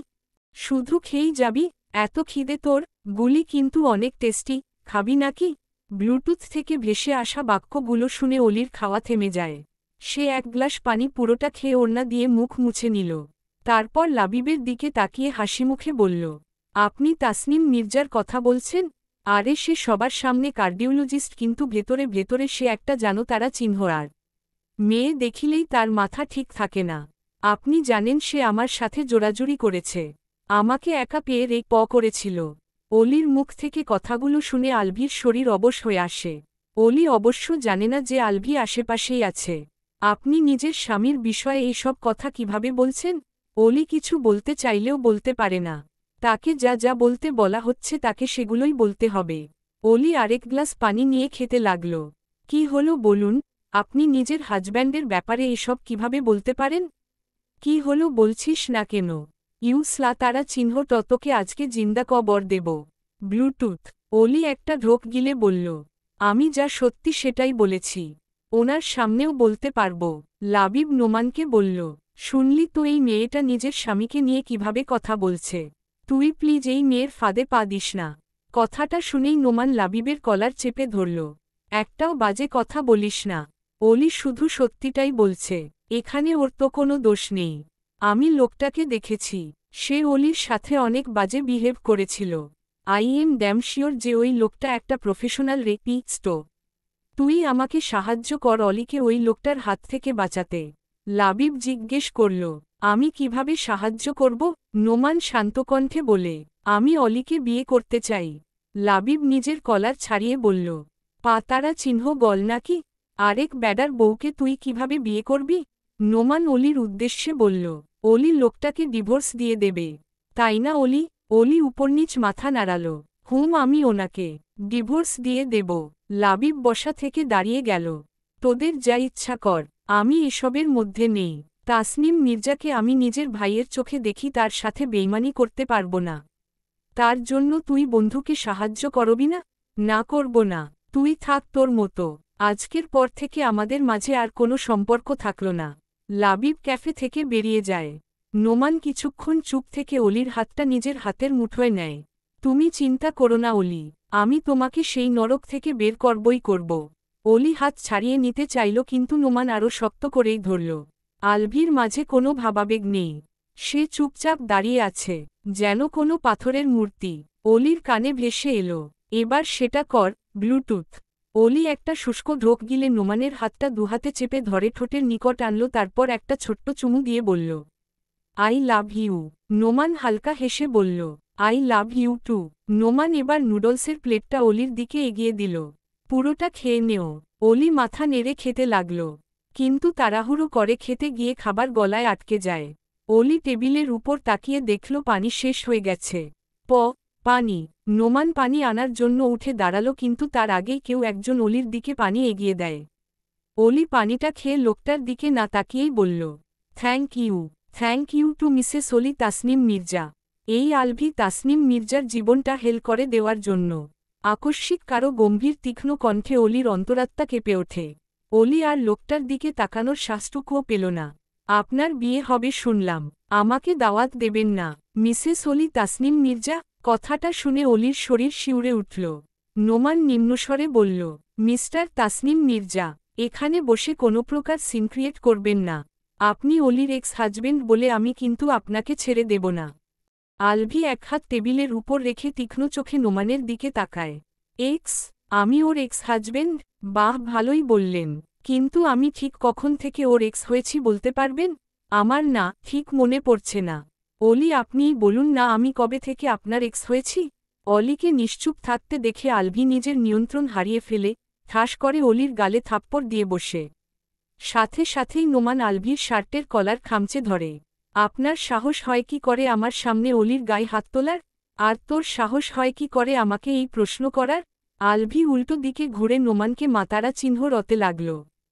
শুধু খেয়েই যাবি? এত খিদে তোর? গুলি কিন্তু অনেক টেস্টি, খাবি নাকি? ব্লুটুথ থেকে ভেসে আসা বাক্যগুলো শুনে অলির খাওয়া থেমে যায়। সে এক গ্লাস পানি পুরোটা খেয়ে ওড়না দিয়ে মুখ মুছে নিল। তারপর লাবিবের দিকে তাকিয়ে হাসিমুখে বলল, আপনি তাসনিম মির্জার কথা বলছেন? আরে সে সবার সামনে কার্ডিওলজিস্ট, কিন্তু ভেতরে ভেতরে সে একটা তারা চিহ্ন। আর মেয়ে দেখিলেই তার মাথা ঠিক থাকে না। আপনি জানেন সে আমার সাথে জোরাজুরি করেছে, আমাকে একা পেয়ে করেছিল। অলির মুখ থেকে কথাগুলো শুনে আলভির শরীর অবশ হয়ে আসে। অলি অবশ্য জানে না যে আলভি আশেপাশেই আছে। আপনি নিজের স্বামীর বিষয়ে এই সব কথা কিভাবে বলছেন? অলি কিছু বলতে চাইলেও বলতে পারে না। তাকে যা যা বলতে বলা হচ্ছে তাকে সেগুলোই বলতে হবে। অলি আরেক গ্লাস পানি নিয়ে খেতে লাগল। কি হলো বলুন, আপনি নিজের হাজব্যান্ডের ব্যাপারে এসব কিভাবে বলতে পারেন? কি হলো বলছিস না কেন? ইউসলা তারা চিহ্ন ততকে আজকে জিন্দা কবর দেব। ব্লুটুথ। অলি একটা ঢোক গিলে বলল, আমি যা সত্যি সেটাই বলেছি। ওনার সামনেও বলতে পারবো। লাবিব নোমানকে বলল, শুনলি তো এই মেয়েটা নিজের স্বামীকে নিয়ে কিভাবে কথা বলছে। তুই প্লিজ এই মেয়ের ফাঁদে পা দিস না। কথাটা শুনেই নোমান লাবিবের কলার চেপে ধরল। একটাও বাজে কথা বলিস না। অলি শুধু সত্যিটাই বলছে। এখানে ওর তো কোনো দোষ নেই। আমি লোকটাকে দেখেছি। সে অলির সাথে অনেক বাজে বিহেভ করেছিল। আই এম ড্যাম শিওর যে ওই লোকটা একটা প্রফেশনাল রেপিস্ট। তুই আমাকে সাহায্য কর অলিকে ওই লোকটার হাত থেকে বাঁচাতে। লাবিব জিজ্ঞেস করল, আমি কিভাবে সাহায্য করব? নোমান শান্তকণ্ঠে বলে, আমি অলিকে বিয়ে করতে চাই। লাবিব নিজের কলার ছাড়িয়ে বলল, পাতারা চিহ্ন গল নাকি? আরেক ব্যাডার বউকে তুই কিভাবে বিয়ে করবি? নোমান অলির উদ্দেশ্যে বলল, অলি লোকটাকে ডিভোর্স দিয়ে দেবে। তাই না অলি? অলি উপরনিচ মাথা নাড়াল। আমি ওনাকে ডিভোর্স দিয়ে দেব। লাবিব বসা থেকে দাঁড়িয়ে গেল। তোদের যা ইচ্ছা কর, আমি এসবের মধ্যে নেই। তাসনিম মির্জাকে আমি নিজের ভাইয়ের চোখে দেখি, তার সাথে বেইমানি করতে পারব না। তার জন্য তুই বন্ধুকে সাহায্য করবি না? না করব না। তুই থাক তোর মতো। আজকের পর থেকে আমাদের মাঝে আর কোনো সম্পর্ক থাকল না। লাবিব ক্যাফে থেকে বেরিয়ে যায়। নোমান কিছুক্ষণ চুপ থেকে অলির হাতটা নিজের হাতের মুঠোয় নেয়। তুমি চিন্তা করো না অলি, আমি তোমাকে সেই নরক থেকে বের করবই করব। অলি হাত ছাড়িয়ে নিতে চাইল কিন্তু নোমান আরও শক্ত করেই ধরল। আলভির মাঝে কোনো ভাবাবেগ নেই। সে চুপচাপ দাঁড়িয়ে আছে, যেন কোনো পাথরের মূর্তি। অলির কানে ভেসে এলো, এবার সেটা কর, ব্লুটুথ। অলি একটা শুষ্ক ঢোক গিলে নোমানের হাতটা দুহাতে চেপে ধরে ঠোঁটের নিকট আনল, তারপর একটা ছোট্ট চুমু দিয়ে বলল, আই লাভ ইউ। নোমান হালকা হেসে বলল, I love you too. Noman এবার নুডলসের প্লেটটা অলির দিকে এগিয়ে দিল। পুরোটা খেয়ে নেও। অলি মাথা নেড়ে খেতে লাগল। কিন্তু তাড়াহুড়ো করে খেতে গিয়ে খাবার গলায় আটকে যায়। অলি টেবিলের উপর তাকিয়ে দেখল পানি শেষ হয়ে গেছে। পানি। নোমান পানি আনার জন্য উঠে দাঁড়াল, কিন্তু তার আগেই কেউ একজন অলির দিকে পানি এগিয়ে দেয়। অলি পানিটা খেয়ে লোকটার দিকে না তাকিয়েই বলল, thank you. Thank you too Mrs Oli Tasnim Mirza. এই আলভি তাসনিম মির্জার জীবনটা হেল করে দেওয়ার জন্য। আকস্মিক কারো গম্ভীর তীক্ষ্ণ কণ্ঠে অলির অন্তরাত্মা কেঁপে ওঠে। অলি আর লোকটার দিকে তাকানোর শ্বাসটুকুও পেল না। আপনার বিয়ে হবে শুনলাম, আমাকে দাওয়াত দেবেন না? মিসেস অলি তাসনিম মির্জা। কথাটা শুনে অলির শরীর শিউরে উঠল। নোমান নিম্নস্বরে বলল, মিস্টার তাসনিম মির্জা, এখানে বসে কোনো প্রকার সিন ক্রিয়েট করবেন না। আপনি অলির এক্স হাজবেন্ড বলে আমি কিন্তু আপনাকে ছেড়ে দেব না। আলভি এক হাত টেবিলের উপর রেখে তীক্ষ্ণ চোখে নোমানের দিকে তাকায়। এক্স? আমি ওর এক্স হাজবেন্ড? বাহ, ভালোই বললেন। কিন্তু আমি ঠিক কখন থেকে ওর এক্স হয়েছি বলতে পারবেন? আমার না ঠিক মনে পড়ছে না। অলি, আপনিই বলুন না আমি কবে থেকে আপনার এক্স হয়েছি? অলিকে নিশ্চুপ থাকতে দেখে আলভি নিজের নিয়ন্ত্রণ হারিয়ে ফেলে ঠাস করে অলির গালে থাপ্পড় দিয়ে বসে। সাথে সাথেই নোমান আলভির শার্টের কলার খামচে ধরে। আপনার সাহস হয় কি করে আমার সামনে অলির গায়ে হাত তোলার? আর তোর সাহস হয় কি করে আমাকে এই প্রশ্ন করার? আলভি উল্টো দিকে ঘুরে নোমানকে মাতারা চিহ্ন রতে লাগল।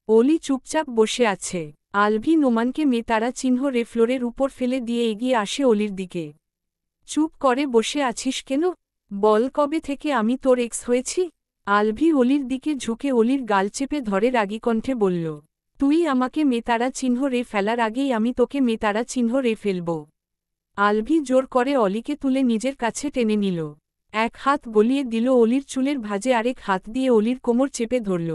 অলি চুপচাপ বসে আছে। আলভি নোমানকে মেতারা চিহ্ন ফ্লোরের উপর ফেলে দিয়ে এগিয়ে আসে অলির দিকে। চুপ করে বসে আছিস কেন? বল, কবে থেকে আমি তোর এক্স হয়েছি? আলভি অলির দিকে ঝুঁকে অলির গাল চেপে ধরে রাগী কণ্ঠে বলল, তুই আমাকে মেতারা চিহ্ন ফেলার আগেই আমি তোকে মেতারা চিহ্ন ফেলব। আলভি জোর করে অলিকে তুলে নিজের কাছে টেনে নিল। এক হাত গলিয়ে দিল অলির চুলের ভাঁজে, আরেক হাত দিয়ে অলির কোমর চেপে ধরল।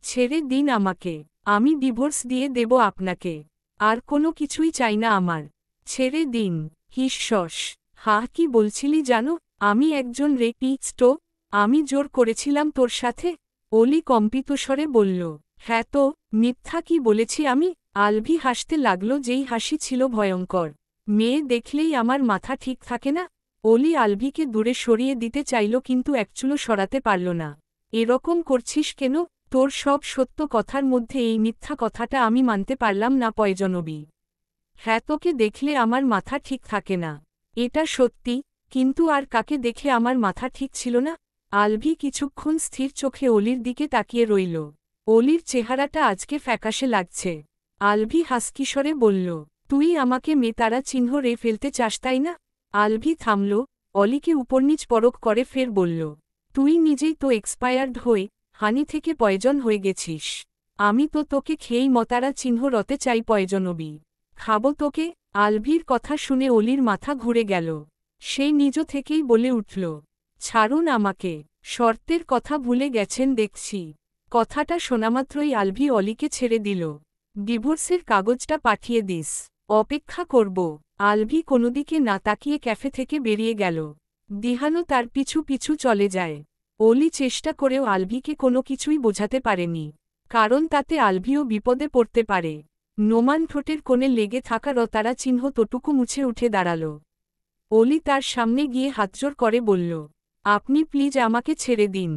ছেড়ে দিন আমাকে, আমি ডিভোর্স দিয়ে দেব আপনাকে। আর কোনো কিছুই চাই না আমার। ছেড়ে দিন। হিসস। কি বলছিলি জানো? আমি একজন রেপিস্ট? আমি জোর করেছিলাম তোর সাথে? অলি কম্পিত স্বরে বলল, হ্যাঁ তো, মিথ্যা কি বলেছি আমি? আলভি হাসতে লাগল, যেই হাসি ছিল ভয়ঙ্কর। মেয়ে দেখলেই আমার মাথা ঠিক থাকে না? অলি আলভিকে দূরে সরিয়ে দিতে চাইল, কিন্তু একচুলো সরাতে পারল না। এরকম করছিস কেন? তোর সব সত্য কথার মধ্যে এই মিথ্যা কথাটা আমি মানতে পারলাম না পয়জনবী। হ্যাঁ, তোকে দেখলে আমার মাথা ঠিক থাকে না। এটা সত্যি, কিন্তু আর কাকে দেখে আমার মাথা ঠিক ছিল না? আলভি কিছুক্ষণ স্থির চোখে অলির দিকে তাকিয়ে রইল। অলির চেহারাটা আজকে ফ্যাকাশে লাগছে। আলভি হাসকিস্বরে বলল, তুই আমাকে মেতারা চিহ্ন রে ফেলতে চাস তাই না? আলভি থামল, অলিকে উপরনিচ পরক করে ফের বলল, তুই নিজেই তো এক্সপায়ার্ড হয়ে হানি থেকে পয়জন হয়ে গেছিস। আমি তো তোকে খেয়েই মতারা চিহ্ন রতে চাই পয়জনবি। খাবো তোকে। আলভির কথা শুনে অলির মাথা ঘুরে গেল। সে নিজ থেকেই বলে উঠল, ছাড়ুন আমাকে, শর্তের কথা ভুলে গেছেন দেখছি। কথাটা শোনামাত্রই আলভি অলিকে ছেড়ে দিল। ডিভোর্সের কাগজটা পাঠিয়ে দিস, অপেক্ষা করব। আলভি কোনোদিকে না তাকিয়ে ক্যাফে থেকে বেরিয়ে গেল। দিহানও তার পিছু পিছু চলে যায়। অলি চেষ্টা করেও আলভিকে কোনো কিছুই বোঝাতে পারেনি, কারণ তাতে আলভিও বিপদে পড়তে পারে। নোমান ঠোঁটের কোণে লেগে থাকা রতারা চিহ্ন তোটুকু মুছে উঠে দাঁড়াল। অলি তার সামনে গিয়ে হাতজোড় করে বলল, আপনি প্লিজ আমাকে ছেড়ে দিন।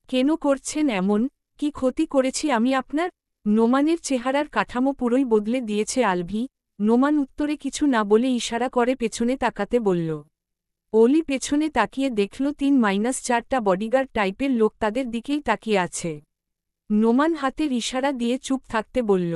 কেন করছেন এমন? কি ক্ষতি করেছি আমি আপনার? নোমানের চেহারার কাঠামো পুরোই বদলে দিয়েছে আলভি। নোমান উত্তরে কিছু না বলে ইশারা করে পেছনে তাকাতে বলল। অলি পেছনে তাকিয়ে দেখল 3-4টা বডিগার্ড টাইপের লোক তাদের দিকেই তাকিয়ে আছে। নোমান হাতের ইশারা দিয়ে চুপ থাকতে বলল,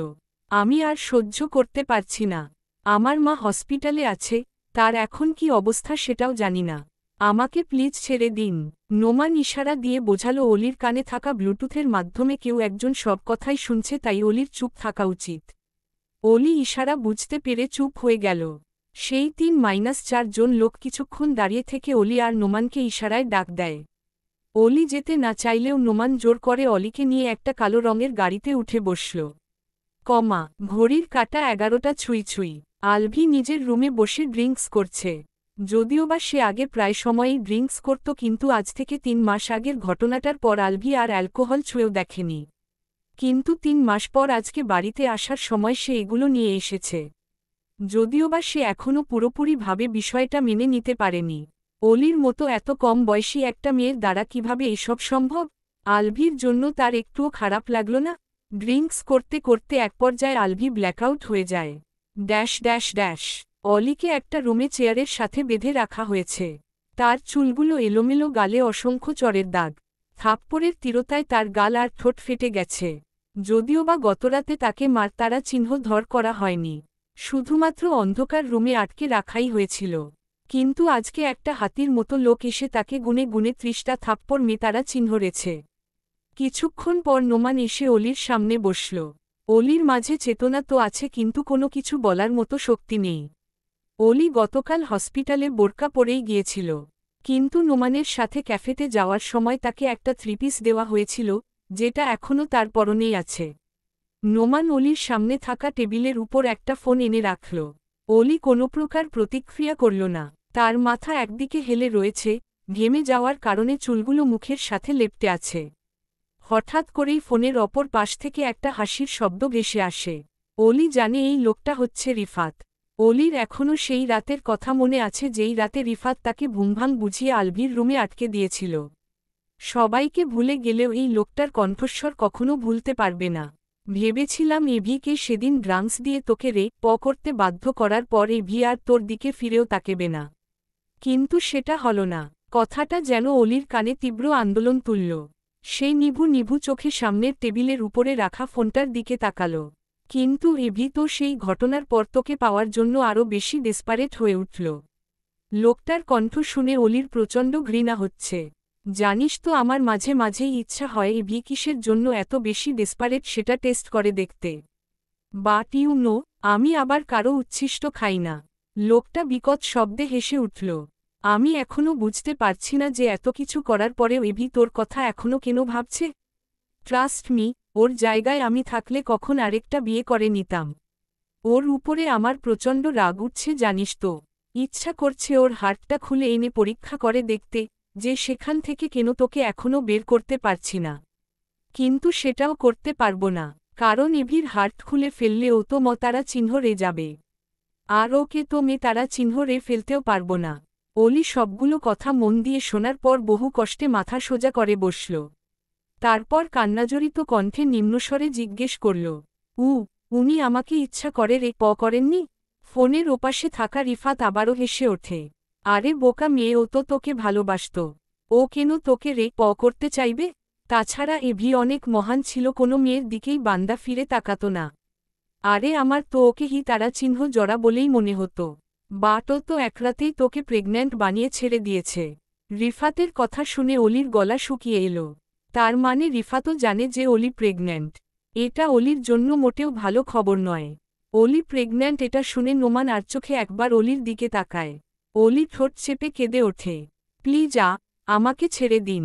আমি আর সহ্য করতে পারছি না। আমার মা হসপিটালে আছে, তার এখন কি অবস্থা সেটাও জানি না। আমাকে প্লিজ ছেড়ে দিন। নোমান ইশারা দিয়ে বোঝালো অলির কানে থাকা ব্লুটুথের মাধ্যমে কেউ একজন সব কথাই শুনছে, তাই অলির চুপ থাকা উচিত। অলি ইশারা বুঝতে পেরে চুপ হয়ে গেল। সেই 3-4 জন লোক কিছুক্ষণ দাঁড়িয়ে থেকে অলি আর নোমানকে ইশারায় ডাক দেয়। অলি যেতে না চাইলেও নোমান জোর করে অলিকে নিয়ে একটা কালো রঙের গাড়িতে উঠে বসল। ঘড়ির কাঁটা 11টা ছুঁই ছুঁই। আলভি নিজের রুমে বসে ড্রিঙ্কস করছে। যদিওবা সে আগে প্রায় সময়ই ড্রিঙ্কস করত, কিন্তু আজ থেকে 3 মাস আগের ঘটনাটার পর আলভি আর অ্যালকোহল ছুঁয়েও দেখেনি। কিন্তু 3 মাস পর আজকে বাড়িতে আসার সময় সে এগুলো নিয়ে এসেছে। যদিওবা সে এখনও পুরোপুরিভাবে বিষয়টা মেনে নিতে পারেনি। অলির মতো এত কম বয়সী একটা মেয়ের দ্বারা কিভাবে এসব সম্ভব? আলভির জন্য তার একটুও খারাপ লাগল না। ড্রিঙ্কস করতে করতে এক পর্যায়ে আলভি ব্ল্যাকআউট হয়ে যায়। অলিকে একটা রুমে চেয়ারের সাথে বেঁধে রাখা হয়েছে। তার চুলগুলো এলোমেলো, গালে অসংখ্য চরের দাগ। থাপ্পড়ের তীরতায় তার গাল আর ঠোঁট ফেটে গেছে। যদিওবা গতরাতে তাকে মারতারা চিহ্ন ধর করা হয়নি, শুধুমাত্র অন্ধকার রুমে আটকে রাখাই হয়েছিল। কিন্তু আজকে একটা হাতির মতো লোক এসে তাকে গুনে গুনে 30টা থাপ্পড় মেতারা চিহ্নরেছে। কিছুক্ষণ পর নোমান এসে অলির সামনে বসল। অলির মাঝে চেতনা তো আছে, কিন্তু কোনো কিছু বলার মতো শক্তি নেই। অলি গতকাল হসপিটালে বোরকা পরেই গিয়েছিল, কিন্তু নোমানের সাথে ক্যাফেতে যাওয়ার সময় তাকে একটা 3 পিস দেওয়া হয়েছিল, যেটা এখনও তার পরনেই আছে। নোমান অলির সামনে থাকা টেবিলের উপর একটা ফোন এনে রাখল। অলি কোনো প্রকার প্রতিক্রিয়া করল না। তার মাথা একদিকে হেলে রয়েছে, ঘেমে যাওয়ার কারণে চুলগুলো মুখের সাথে লেপ্টে আছে। হঠাৎ করেই ফোনের অপর পাশ থেকে একটা হাসির শব্দ ভেসে আসে। অলি জানে এই লোকটা হচ্ছে রিফাত। অলির এখনও সেই রাতের কথা মনে আছে, যেই রাতে রিফাত তাকে ভুমভাং বুঝিয়ে আলভির রুমে আটকে দিয়েছিল। সবাইকে ভুলে গেলেও এই লোকটার কণ্ঠস্বর কখনো ভুলতে পারবে না। ভেবেছিলাম এভিকে সেদিন ড্রাংস দিয়ে তোকে করতে বাধ্য করার পর এভি আর তোর দিকে ফিরেও তাকাবে না, কিন্তু সেটা হলো না। কথাটা যেন অলির কানে তীব্র আন্দোলন তুলল। সেই নিভু নিভু চোখে সামনের টেবিলের উপরে রাখা ফোনটার দিকে তাকাল। কিন্তু এভি তো সেই ঘটনার পর তোকে পাওয়ার জন্য আরও বেশি ডেসপারেট হয়ে উঠল। লোকটার কণ্ঠ শুনে অলির প্রচণ্ড ঘৃণা হচ্ছে। জানিস তো, আমার মাঝে মাঝেই ইচ্ছা হয় এভি কিসের জন্য এত বেশি ডেসপারেট সেটা টেস্ট করে দেখতে। বাট ইউ নো, আমি আবার কারো উচ্ছিষ্ট খাই না। লোকটা বিকট শব্দে হেসে উঠল। আমি এখনও বুঝতে পারছি না যে এত কিছু করার পরেও এভি তোর কথা এখনও কেন ভাবছে। ট্রাস্ট মি, ওর জায়গায় আমি থাকলে কখন আরেকটা বিয়ে করে নিতাম। ওর উপরে আমার প্রচণ্ড রাগ উঠছে জানিস তো। ইচ্ছা করছে ওর হার্টটা খুলে এনে পরীক্ষা করে দেখতে, যে সেখান থেকে কেন তোকে এখনও বের করতে পারছি না। কিন্তু সেটাও করতে পারবো না, কারণ এভির হার্ট খুলে ফেললে ও তো তারা চিহ্ন রে যাবে, আর ওকে তো তারা চিহ্ন রে ফেলতেও পারবো না। অলি সবগুলো কথা মন দিয়ে শোনার পর বহু কষ্টে মাথা সোজা করে বসল। তারপর কান্নাজড়িত কণ্ঠে নিম্নস্বরে জিজ্ঞেস করল, উনি আমাকে ইচ্ছা করে করেননি? ফোনের ওপাশে থাকা রিফাত আবারও হেসে ওঠে। আরে বোকা মেয়ে, ও তো তোকে ভালোবাসত। ও কেন তোকে করতে চাইবে? তাছাড়া এভি অনেক মহান ছিল, কোনো মেয়ের দিকেই বান্দা ফিরে তাকাত না। আরে আমার তো ওকে তারা চিহ্ন জড়া বলেই মনে হতো। বাট ও তো একরাতেই তোকে প্রেগন্যান্ট বানিয়ে ছেড়ে দিয়েছে। রিফাতের কথা শুনে অলির গলা শুকিয়ে এলো। তার মানে রিফাতও জানে যে অলি প্রেগন্যান্ট। এটা অলির জন্য মোটেও ভালো খবর নয়। অলি প্রেগন্যান্ট এটা শুনে নোমান আর চোখে একবার অলির দিকে তাকায়। অলি ঠোঁট চেপে কেঁদে ওঠে। প্লিজ আমাকে ছেড়ে দিন।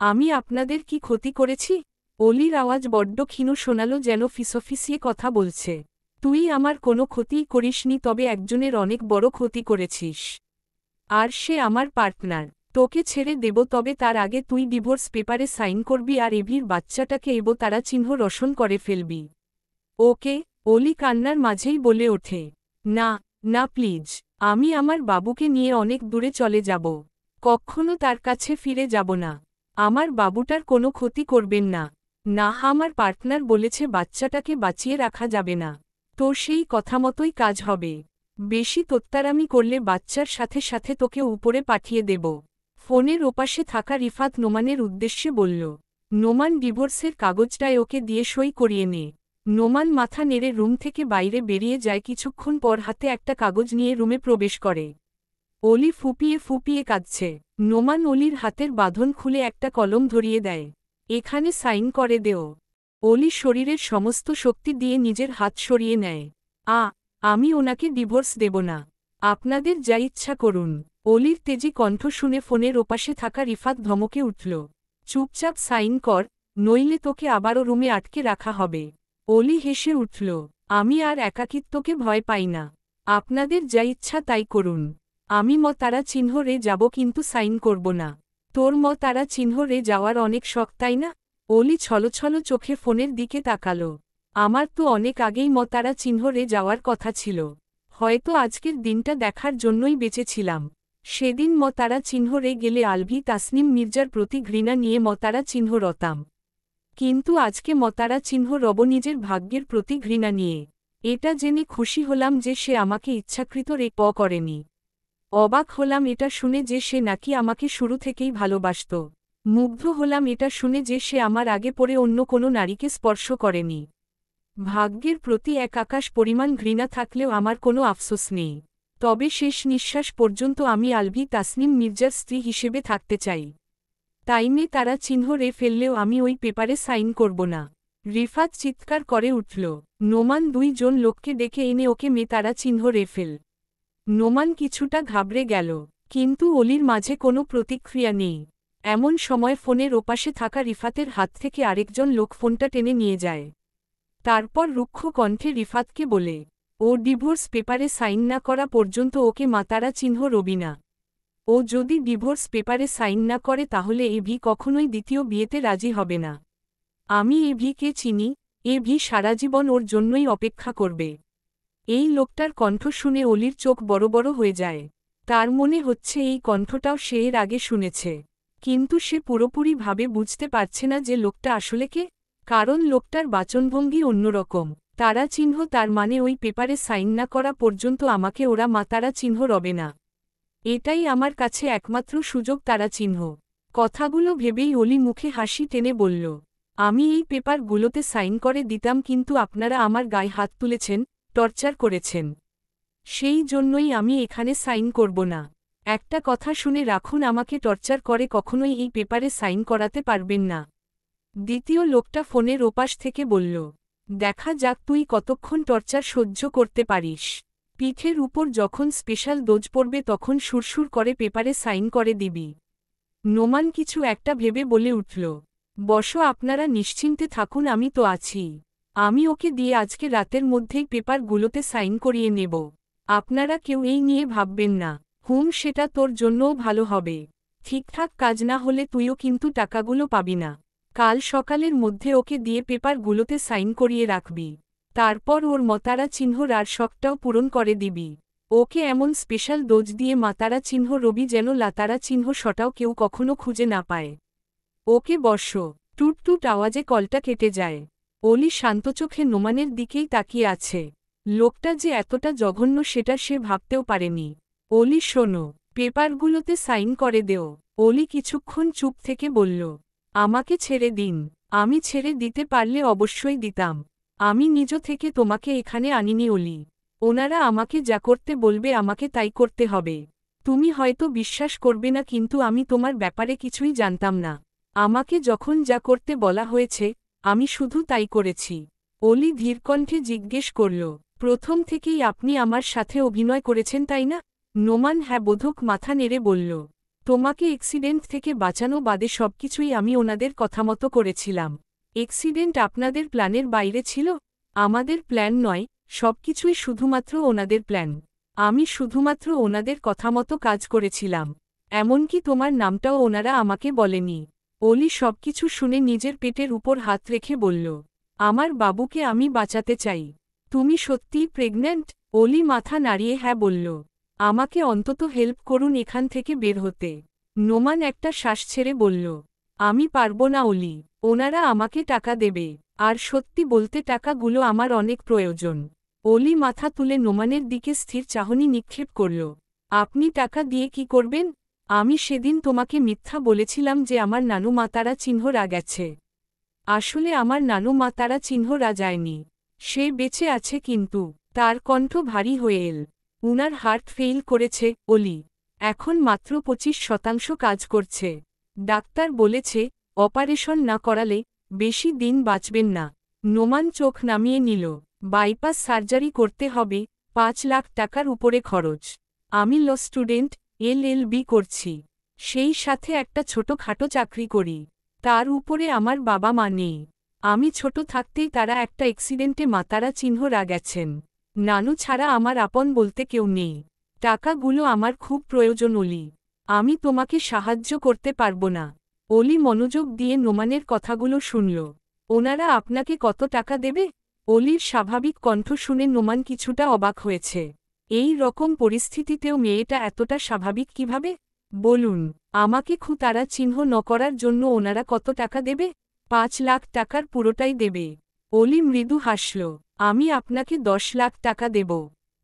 আমি আপনাদের কি ক্ষতি করেছি? অলির আওয়াজ বড্ড ক্ষীণ শোনালো, যেন ফিসফিসিয়ে কথা বলছে। তুই আমার কোনো ক্ষতিই করিসনি, তবে একজনের অনেক বড় ক্ষতি করেছিস। আর সে আমার পার্টনার। তোকে ছেড়ে দেব, তবে তার আগে তুই ডিভোর্স পেপারে সাইন করবি আর এভির বাচ্চাটাকে তারা চিহ্ন রোশন করে ফেলবি। ওকে? অলি কান্নার মাঝেই বলে ওঠে। না না প্লিজ, আমি আমার বাবুকে নিয়ে অনেক দূরে চলে যাব। কখনো তার কাছে ফিরে যাব না। আমার বাবুটার কোনো ক্ষতি করবেন না। না, আমার পার্টনার বলেছে বাচ্চাটাকে বাঁচিয়ে রাখা যাবে না। তো সেই কথা মতোই কাজ হবে। বেশি তোত্তারামি করলে বাচ্চার সাথে সাথে তোকে উপরে পাঠিয়ে দেব। ফোনের ওপাশে থাকা রিফাত নোমানের উদ্দেশ্যে বলল। নোমান ডিভোর্সের কাগজটায় ওকে দিয়ে সই করিয়ে নে। নোমান মাথা নেড়ে রুম থেকে বাইরে বেরিয়ে যায়। কিছুক্ষণ পর হাতে একটা কাগজ নিয়ে রুমে প্রবেশ করে। অলি ফুপিয়ে ফুপিয়ে কাঁদছে। নোমান অলির হাতের বাঁধন খুলে একটা কলম ধরিয়ে দেয়। এখানে সাইন করে দেও। অলি শরীরের সমস্ত শক্তি দিয়ে নিজের হাত সরিয়ে নেয়। আমি ওনাকে ডিভোর্স দেব না। আপনাদের যা ইচ্ছা করুন। অলির তেজি কণ্ঠ শুনে ফোনের ওপাশে থাকা রিফাত ধমকে উঠল। চুপচাপ সাইন কর, নইলে তোকে আবারও রুমে আটকে রাখা হবে। অলি হেসে উঠল। আমি আর একাকিত্বকে ভয় পাই না। আপনাদের যা ইচ্ছা তাই করুন। আমি তারা চিহ্ন রে যাব, কিন্তু সাইন করব না। তোর তারা চিহ্ন রে যাওয়ার অনেক শখ, তাই না? অলি ছলছল চোখে ফোনের দিকে তাকালো। আমার তো অনেক আগেই তারা চিহ্ন রে যাওয়ার কথা ছিল। হয়তো আজকের দিনটা দেখার জন্যই বেঁচেছিলাম। সেদিন তারা চিহ্ন রে গেলে আলভি তাসনিম মির্জার প্রতি ঘৃণা নিয়ে তারা চিহ্ন রতাম। কিন্তু আজকে তারা চিহ্ন রব নিজের ভাগ্যের প্রতি ঘৃণা নিয়ে। এটা জেনে খুশি হলাম যে সে আমাকে ইচ্ছাকৃত করেনি। অবাক হলাম এটা শুনে যে সে নাকি আমাকে শুরু থেকেই ভালোবাসত। মুগ্ধ হলাম এটা শুনে যে সে আমার আগে পরে অন্য কোনো নারীকে স্পর্শ করেনি। ভাগ্যের প্রতি এক আকাশ পরিমাণ ঘৃণা থাকলেও আমার কোনো আফসোস নেই। তবে শেষ নিঃশ্বাস পর্যন্ত আমি আলভি তাসনিম মির্জার স্ত্রী হিসেবে থাকতে চাই। তাইমে তারা চিহ্ন রে ফেললেও আমি ওই পেপারে সাইন করব না। রিফাত চিৎকার করে উঠল। নোমান 2 জন লোককে ডেকে এনে ওকে তারা চিহ্ন রে ফেল। নোমান কিছুটা ঘাবড়ে গেল, কিন্তু অলির মাঝে কোনো প্রতিক্রিয়া নেই। এমন সময় ফোনের ওপাশে থাকা রিফাতের হাত থেকে আরেকজন লোক ফোনটা টেনে নিয়ে যায়। তারপর রুক্ষ কণ্ঠে রিফাতকে বলে, ও ডিভোর্স পেপারে সাইন না করা পর্যন্ত ওকে তারা চিহ্ন রবি না। ও যদি ডিভোর্স পেপারে সাইন না করে তাহলে এভি কখনোই দ্বিতীয় বিয়েতে রাজি হবে না। আমি এভিকে চিনি, এভি সারাজীবন ওর জন্যই অপেক্ষা করবে। এই লোকটার কণ্ঠ শুনে অলির চোখ বড় বড় হয়ে যায়। তার মনে হচ্ছে এই কণ্ঠটাও সে এর আগে শুনেছে। কিন্তু সে পুরোপুরিভাবে বুঝতে পারছে না যে লোকটা আসলে কে, কারণ লোকটার বাচনভঙ্গি অন্যরকম। তারা চিহ্ন, তার মানে ওই পেপারে সাইন না করা পর্যন্ত আমাকে ওরা তারা চিহ্ন রবে না। এটাই আমার কাছে একমাত্র সুযোগ তারা চিহ্ন। কথাগুলো ভেবেই অলি মুখে হাসি টেনে বলল, আমি এই পেপারগুলোতে সাইন করে দিতাম, কিন্তু আপনারা আমার গায়ে হাত তুলেছেন, টর্চার করেছেন। সেই জন্যই আমি এখানে সাইন করব না। একটা কথা শুনে রাখুন, আমাকে টর্চার করে কখনোই এই পেপারে সাইন করাতে পারবেন না। দ্বিতীয় লোকটা ফোনের ওপাশ থেকে বলল, দেখা যাক তুই কতক্ষণ টর্চার সহ্য করতে পারিস। পিঠের উপর যখন স্পেশাল ডোজ পড়বে তখন সুরসুর করে পেপারে সাইন করে দিবি। নোমান কিছু একটা ভেবে বলে উঠল, বসো, আপনারা নিশ্চিন্তে থাকুন, আমি তো আছি। আমি ওকে দিয়ে আজকে রাতের মধ্যেই পেপারগুলোতে সাইন করিয়ে নেব। আপনারা কেউ এই নিয়ে ভাববেন না। সেটা তোর জন্যও ভালো হবে। ঠিকঠাক কাজ না হলে তুইও কিন্তু টাকাগুলো পাবি না। কাল সকালের মধ্যে ওকে দিয়ে পেপারগুলোতে সাইন করিয়ে রাখবি। তারপর ওর তারা চিহ্নর আর শখটাও পূরণ করে দিবি। ওকে এমন স্পেশাল ডোজ দিয়ে তারা চিহ্ন রবি যেন লাতারা চিহ্ন শটাও কেউ কখনো খুঁজে না পায়। ওকে বসো। টুট টুট আওয়াজে কলটা কেটে যায়। অলি শান্ত চোখে নোমানের দিকেই তাকিয়ে আছে। লোকটা যে এতটা জঘন্য সেটা সে ভাবতেও পারেনি। অলি শোনো, পেপারগুলোতে সাইন করে দেও। অলি কিছুক্ষণ চুপ থেকে বলল, আমাকে ছেড়ে দিন। আমি ছেড়ে দিতে পারলে অবশ্যই দিতাম। আমি নিজ থেকে তোমাকে এখানে আনিনি অলি। ওনারা আমাকে যা করতে বলবে আমাকে তাই করতে হবে। তুমি হয়তো বিশ্বাস করবে না কিন্তু আমি তোমার ব্যাপারে কিছুই জানতাম না। আমাকে যখন যা করতে বলা হয়েছে আমি শুধু তাই করেছি। অলি ধীরকণ্ঠে জিজ্ঞেস করল, প্রথম থেকেই আপনি আমার সাথে অভিনয় করেছেন তাই না? নোমান হ্যাঁ বোধক মাথা নেড়ে বলল, তোমাকে এক্সিডেন্ট থেকে বাঁচানো বাদে সবকিছুই আমি ওনাদের কথামতো করেছিলাম। এক্সিডেন্ট আপনাদের প্ল্যানের বাইরে ছিল? আমাদের প্ল্যান নয়, সবকিছুই শুধুমাত্র ওনাদের প্ল্যান। আমি শুধুমাত্র ওনাদের কথামতো কাজ করেছিলাম। এমনকি তোমার নামটাও ওনারা আমাকে বলেনি। অলি সবকিছু শুনে নিজের পেটের উপর হাত রেখে বলল, আমার বাবুকে আমি বাঁচাতে চাই। তুমি সত্যিই প্রেগন্যান্ট? অলি মাথা নাড়িয়ে হ্যাঁ বলল, আমাকে অন্তত হেল্প করুন এখান থেকে বের হতে। নোমান একটা শ্বাস ছেড়ে বলল, আমি পারবো না অলি। ওনারা আমাকে টাকা দেবে, আর সত্যি বলতে টাকাগুলো আমার অনেক প্রয়োজন। অলি মাথা তুলে নোমানের দিকে স্থির চাহনি নিক্ষেপ করল, আপনি টাকা দিয়ে কি করবেন? আমি সেদিন তোমাকে মিথ্যা বলেছিলাম যে আমার নানু মাতারা চিহ্নরা গেছে। আসলে আমার নানু মাতারা চিহ্নরা যায়নি। সে বেঁচে আছে কিন্তু তার কণ্ঠ ভারী হয়ে এল। উনার হার্ট ফেইল করেছে অলি। এখন মাত্র 25% কাজ করছে। ডাক্তার বলেছে অপারেশন না করালে বেশি দিন বাঁচবেন না। নোমান চোখ নামিয়ে নিল, বাইপাস সার্জারি করতে হবে, 5 লাখ টাকার উপরে খরচ। আমি ল স্টুডেন্ট, LLB করছি। সেই সাথে একটা ছোটখাটো চাকরি করি। তার উপরে আমার বাবা মা নেই। আমি ছোট থাকতেই তারা একটা অ্যাক্সিডেন্টে মাতারা চিহ্নরা গেছেন। নানু ছাড়া আমার আপন বলতে কেউ নেই। টাকাগুলো আমার খুব প্রয়োজন অলি। আমি তোমাকে সাহায্য করতে পারবো না। অলি মনোযোগ দিয়ে নোমানের কথাগুলো শুনল। ওনারা আপনাকে কত টাকা দেবে? অলির স্বাভাবিক কণ্ঠ শুনে নোমান কিছুটা অবাক হয়েছে। এই রকম পরিস্থিতিতেও মেয়েটা এতটা স্বাভাবিক কিভাবে? বলুন, আমাকে তারা চিহ্ন ন করার জন্য ওনারা কত টাকা দেবে? 5 লাখ টাকার পুরোটাই দেবে। অলি মৃদু হাসল, আমি আপনাকে 10 লাখ টাকা দেব।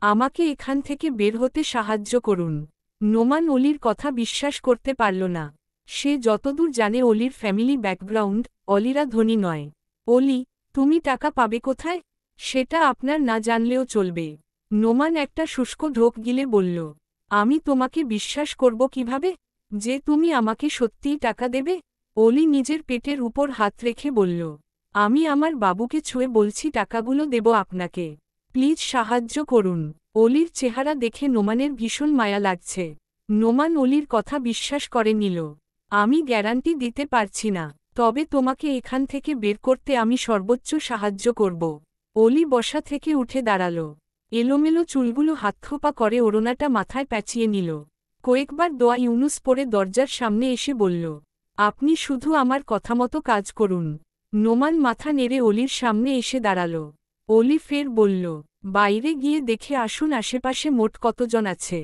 আমাকে এখান থেকে বের হতে সাহায্য করুন। নোমান অলির কথা বিশ্বাস করতে পারল না। সে যতদূর জানে অলির ফ্যামিলি ব্যাকগ্রাউন্ড, অলিরা ধনী নয়। অলি, তুমি টাকা পাবে কোথায়? সেটা আপনার না জানলেও চলবে। নোমান একটা শুষ্ক ঢোক গিলে বলল, আমি তোমাকে বিশ্বাস করব কিভাবে যে তুমি আমাকে সত্যিই টাকা দেবে? অলি নিজের পেটের উপর হাত রেখে বলল, আমি আমার বাবুকে ছুঁয়ে বলছি টাকাগুলো দেব আপনাকে। প্লিজ সাহায্য করুন। অলির চেহারা দেখে নোমানের ভীষণ মায়া লাগছে। নোমান অলির কথা বিশ্বাস করে নিল। আমি গ্যারান্টি দিতে পারছি না, তবে তোমাকে এখান থেকে বের করতে আমি সর্বোচ্চ সাহায্য করব। অলি বসা থেকে উঠে দাঁড়াল। এলোমেলো চুলগুলো হাতখোপা করে ওড়নাটা মাথায় প্যাঁচিয়ে নিল। কয়েকবার দোয়া ইউনুস পরে দরজার সামনে এসে বলল, আপনি শুধু আমার কথামতো কাজ করুন। নোমান মাথা নেড়ে অলির সামনে এসে দাঁড়াল। অলি ফের বলল, বাইরে গিয়ে দেখে আসুন আশেপাশে মোট কতজন আছে।